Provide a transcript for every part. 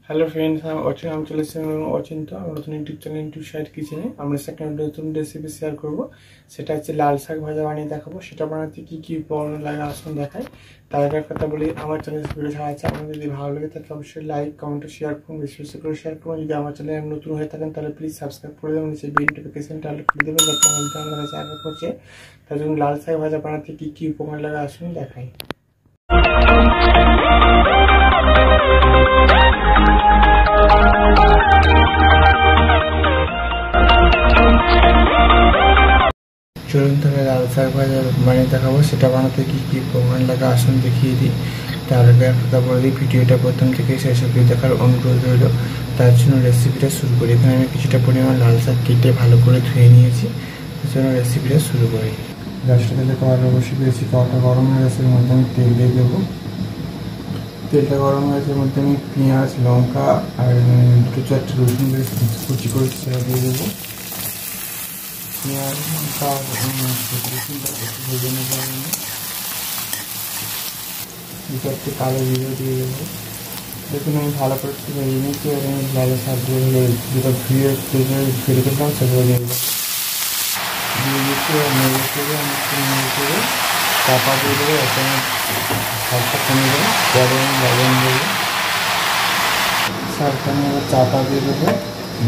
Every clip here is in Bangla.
হ্যালো ফ্রেন্ডস, আমি চলে এসেছি অচিন্ত আমার নতুন ইউটিউব চ্যানেল ইউটিউব সাইট কিচেনে। আমরা সেখানে নতুন রেসিপি শেয়ার করব। সেটা হচ্ছে লাল শাক ভাজা বানিয়ে দেখাবো। সেটা বানাতে কী কী উপকরণ লাগে আসুন দেখাই। তার আগে কথা বলি, আমার চ্যানেল ভিডিও ছাড়া আছে, আপনার যদি ভালো লাগে তাহলে অবশ্যই লাইক কমেন্ট শেয়ার করুন, বেশি বেশি করে শেয়ার করুন। যদি আমার চ্যানেল নতুন হয়ে থাকেন তাহলে প্লিজ সাবস্ক্রাইব করে দেবেন, নিচে বেল নোটিফিকেশনটা করে দেবেন যাতে আপনার কাছে আগে করছে। তার জন্য লাল শাক ভাজা বানাতে কী কী উপকরণ লাগে আসুন দেখাই। চলুন তাহলে লাল শাক ভাজা বানিয়ে দেখাবো। সেটা বানাতে কী কী উপকরণ লাগে আসুন দেখিয়ে দিই। তার আগে একটা বলে দিই, ভিডিওটা প্রথম থেকে শেষ অবধি দেখার অনুরোধ রইল। তার জন্য রেসিপিটা শুরু করি। এখানে আমি কিছুটা পরিমাণ লাল শাক কেটে ভালো করে ধুয়ে নিয়েছি। তার জন্য রেসিপিটা শুরু করি। গ্যাসটা থেকে কড়াইটা বসিয়ে দিয়েছি, কড়াইটা গরম হয়ে গেছে, এর মধ্যে আমি তেল দিয়ে দেবো। তেলটা গরম হয়ে গেছে, এর মধ্যে আমি পেঁয়াজ, লঙ্কা আর দুটো চারটে রসুন কুচি করে সেটা দিয়ে দেবো। পেঁয়াজ, লঙ্কা রসুনটা একটু ভেজে নেবো। দু চারটে কালো জিরে দিয়ে দেবো। দেখুন আমি ভালো করে একটু ভেজে নিয়েছি। এবার আমি লাল শাকগুলো যেটা ধুয়ে রেখেছিলাম সেগুলো দিয়ে দেবো। দিয়ে দিচ্ছি নেড়ে চেড়ে আমি একটু নেড়ে চেড়ে চাপা দিয়ে দেবো। যাতে আমি শাকটা কমে যায়, পরে আমি লবণ দেবো। শাকটা আমি এবার চাপা দিয়ে দেবো,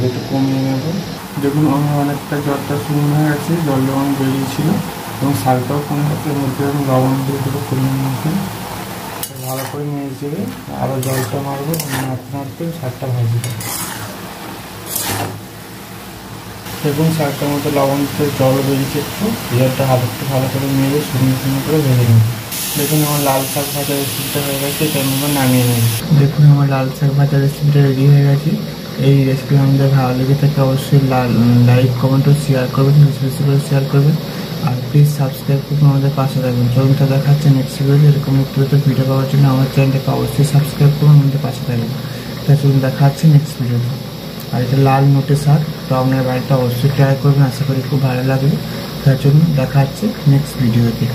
একটু কমিয়ে নেবো। দেখুন আমার অনেকটা জলটা শুকনো হয়ে গেছে, জল লবণ বেরিয়েছিল এবং শাকটাও কমে গেছে। এর মধ্যে আমি লবণ দিয়ে দেবো পরিমাণ মতো। ভালো করে নিয়ে চেড়ে আরও জলটা মারবো, নাড়তে নাড়তে শাকটা ভাজবো। দেখুন শাকটার মধ্যে লবণ দিতে জল বেরিয়েছে, একটু জলটা একটু ভালো করে নিয়ে শুকনো শুকনো করে ভেজে নেব। দেখুন আমার লাল শাক ভাজা রেসিপিটা হয়ে গেছে, এটার মধ্যে নামিয়ে নেব। দেখুন আমার লাল শাক ভাজা রেসিপিটা রেডি হয়ে গেছে। এই রেসিপি আমাদের ভালো লেগে থাকে অবশ্যই লাইক কমেন্ট ও শেয়ার করবেন, বেশি বেশি করে শেয়ার করবেন। আর প্লিজ সাবস্ক্রাইব করে আমাদের পাশে থাকবেন। চলুন তো দেখা হচ্ছে নেক্সট ভিডিওতে। এরকম নিত্য ভিডিও পাওয়ার জন্য আমার চ্যানেলটাকে অবশ্যই সাবস্ক্রাইব করুন, আমাদের পাশে থাকবেন। তাই চলুন দেখা হচ্ছে নেক্সট ভিডিওতে। আর এটা লাল নোটে শাক, তো আপনার বাড়িতে অবশ্যই ট্রাই করবেন, আশা করি খুব ভালো লাগবে। তার জন্য দেখা হচ্ছে নেক্সট ভিডিওতে।